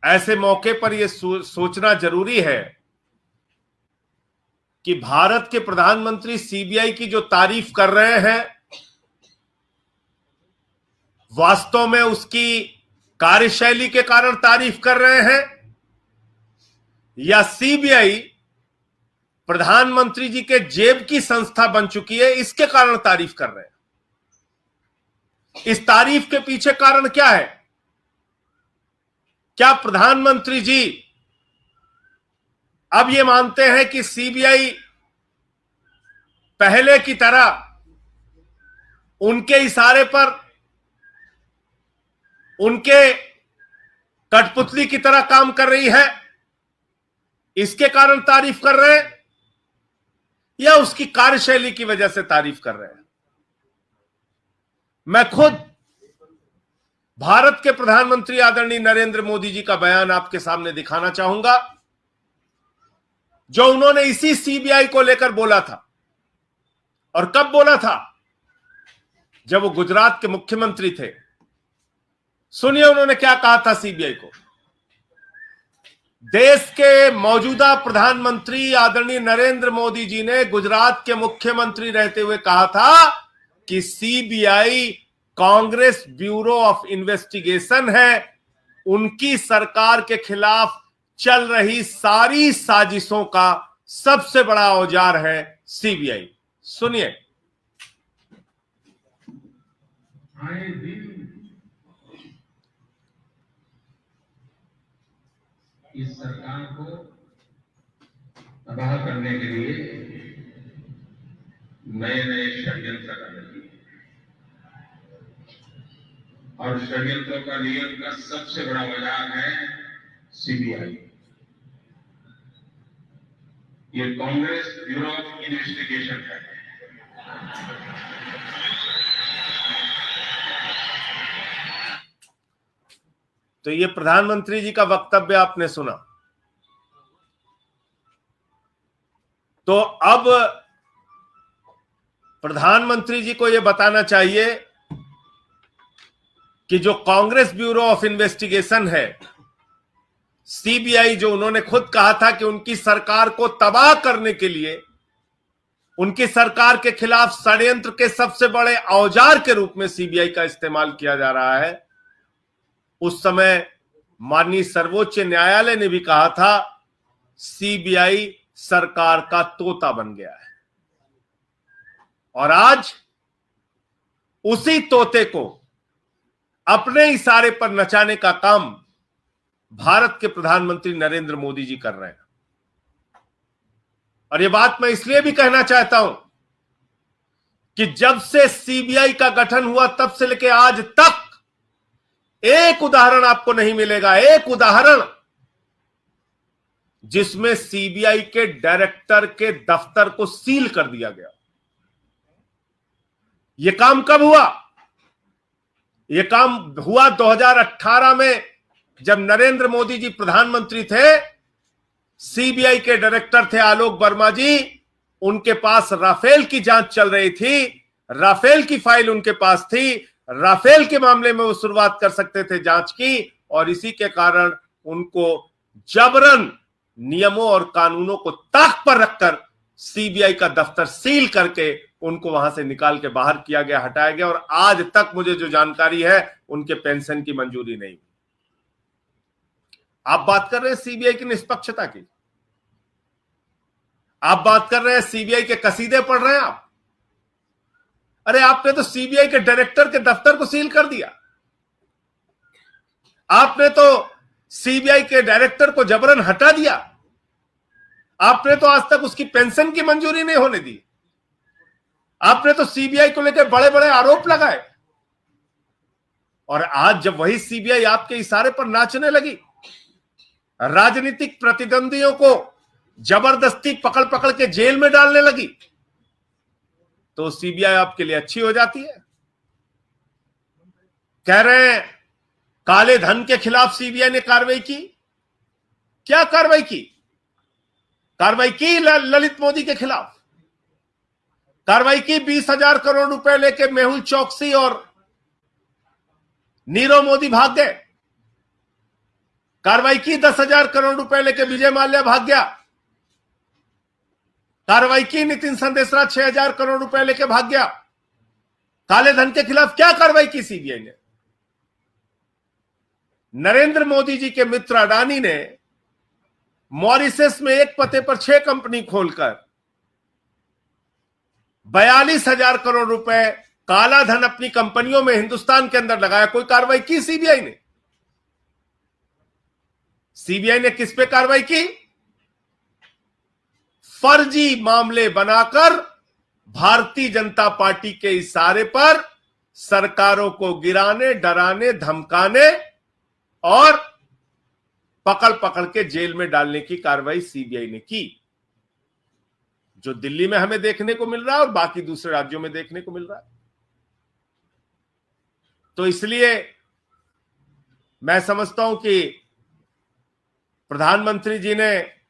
ऐसे मौके पर यह सोचना जरूरी है कि भारत के प्रधानमंत्री सीबीआई की जो तारीफ कर रहे हैं, वास्तव में उसकी कार्यशैली के कारण तारीफ कर रहे हैं या सीबीआई प्रधानमंत्री जी के जेब की संस्था बन चुकी है, इसके कारण तारीफ कर रहे हैं। इस तारीफ के पीछे कारण क्या है? क्या प्रधानमंत्री जी अब ये मानते हैं कि सीबीआई पहले की तरह उनके इशारे पर, उनके कठपुतली की तरह काम कर रही है, इसके कारण तारीफ कर रहे हैं, या उसकी कार्यशैली की वजह से तारीफ कर रहे हैं? मैं खुद भारत के प्रधानमंत्री आदरणीय नरेंद्र मोदी जी का बयान आपके सामने दिखाना चाहूंगा, जो उन्होंने इसी सीबीआई को लेकर बोला था। और कब बोला था? जब वो गुजरात के मुख्यमंत्री थे। सुनिए उन्होंने क्या कहा था सीबीआई को। देश के मौजूदा प्रधानमंत्री आदरणीय नरेंद्र मोदी जी ने गुजरात के मुख्यमंत्री रहते हुए कहा था कि CBI Congress bureau of investigation है, उनकी सरकार के खिलाफ चल रही सारी साजिशों का सबसे बड़ा औजार है सीबीआई। सुनिए। आए दिन इस सरकार को तबाह करने के लिए नए नए षड्यंत्र कर रही है, और षड्यंत्रों का नियम का सबसे बड़ा बाजार है सीबीआई। ये कांग्रेस ब्यूरो ऑफ इन्वेस्टिगेशन है। तो ये प्रधानमंत्री जी का वक्तव्य आपने सुना। तो अब प्रधानमंत्री जी को यह बताना चाहिए कि जो कांग्रेस ब्यूरो ऑफ इन्वेस्टिगेशन है, सीबीआई, जो उन्होंने खुद कहा था कि उनकी सरकार को तबाह करने के लिए, उनकी सरकार के खिलाफ षड्यंत्र के सबसे बड़े औजार के रूप में सीबीआई का इस्तेमाल किया जा रहा है, उस समय माननीय सर्वोच्च न्यायालय ने भी कहा था सीबीआई सरकार का तोता बन गया है। और आज उसी तोते को अपने इशारे पर नचाने का काम भारत के प्रधानमंत्री नरेंद्र मोदी जी कर रहे हैं। और यह बात मैं इसलिए भी कहना चाहता हूं कि जब से सीबीआई का गठन हुआ तब से लेकर आज तक एक उदाहरण आपको नहीं मिलेगा, एक उदाहरण जिसमें सीबीआई के डायरेक्टर के दफ्तर को सील कर दिया गया। यह काम कब हुआ? यह काम हुआ 2018 में, जब नरेंद्र मोदी जी प्रधानमंत्री थे। सीबीआई के डायरेक्टर थे आलोक वर्मा जी, उनके पास राफेल की जांच चल रही थी, राफेल की फाइल उनके पास थी, राफेल के मामले में वो शुरुआत कर सकते थे जांच की, और इसी के कारण उनको जबरन नियमों और कानूनों को ताक पर रखकर सीबीआई का दफ्तर सील करके उनको वहां से निकाल के बाहर किया गया, हटाया गया। और आज तक मुझे जो जानकारी है, उनके पेंशन की मंजूरी नहीं। आप बात कर रहे हैं सीबीआई की निष्पक्षता की, आप बात कर रहे हैं सीबीआई के कसीदे पढ़ रहे हैं आप। अरे आपने तो सीबीआई के डायरेक्टर के दफ्तर को सील कर दिया, आपने तो सीबीआई के डायरेक्टर को जबरन हटा दिया, आपने तो आज तक उसकी पेंशन की मंजूरी नहीं होने दी, आपने तो सीबीआई को लेकर बड़े बड़े आरोप लगाए। और आज जब वही सीबीआई आपके इशारे पर नाचने लगी, राजनीतिक प्रतिद्वंदियों को जबरदस्ती पकड़ पकड़ के जेल में डालने लगी, तो सीबीआई आपके लिए अच्छी हो जाती है। कह रहे हैं काले धन के खिलाफ सीबीआई ने कार्रवाई की। क्या कार्रवाई की? कार्रवाई की ललित मोदी के खिलाफ, कार्रवाई की 20,000 करोड़ रुपए लेके मेहुल चौकसी और नीरव मोदी भाग गए। कार्रवाई की, 10,000 करोड़ रुपए लेके विजय माल्या भाग गया। कार्रवाई की, नितिन संदेशरा 6,000 करोड़ रुपए लेके भाग गया। काले धन के खिलाफ क्या कार्रवाई की सीबीआई ने? नरेंद्र मोदी जी के मित्र अडानी ने मॉरिशस में एक पते पर 6 कंपनी खोलकर 42,000 करोड़ रुपए काला धन अपनी कंपनियों में हिंदुस्तान के अंदर लगाया। कोई कार्रवाई की सीबीआई ने? सीबीआई ने किस पे कार्रवाई की? फर्जी मामले बनाकर भारतीय जनता पार्टी के इशारे पर सरकारों को गिराने, डराने, धमकाने और पकड़ पकड़ के जेल में डालने की कार्रवाई सीबीआई ने की, जो दिल्ली में हमें देखने को मिल रहा है और बाकी दूसरे राज्यों में देखने को मिल रहा है। तो इसलिए मैं समझता हूं कि प्रधानमंत्री जी ने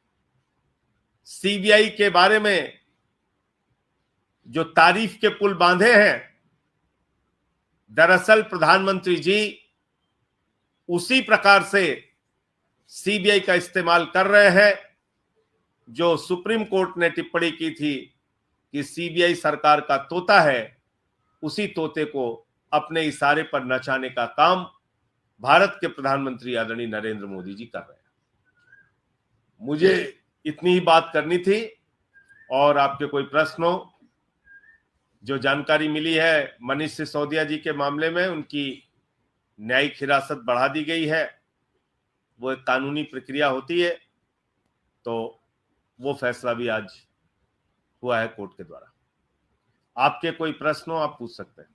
सीबीआई के बारे में जो तारीफ के पुल बांधे हैं, दरअसल प्रधानमंत्री जी उसी प्रकार से सीबीआई का इस्तेमाल कर रहे हैं जो सुप्रीम कोर्ट ने टिप्पणी की थी कि सीबीआई सरकार का तोता है। उसी तोते को अपने इशारे पर नचाने का काम भारत के प्रधानमंत्री आदरणीय नरेंद्र मोदी जी कर रहे हैं। मुझे इतनी ही बात करनी थी, और आपके कोई प्रश्न हो? जो जानकारी मिली है मनीष सिसोदिया जी के मामले में, उनकी न्यायिक हिरासत बढ़ा दी गई है। वो एक कानूनी प्रक्रिया होती है, तो वो फैसला भी आज हुआ है कोर्ट के द्वारा। आपके कोई प्रश्न हो आप पूछ सकते हैं।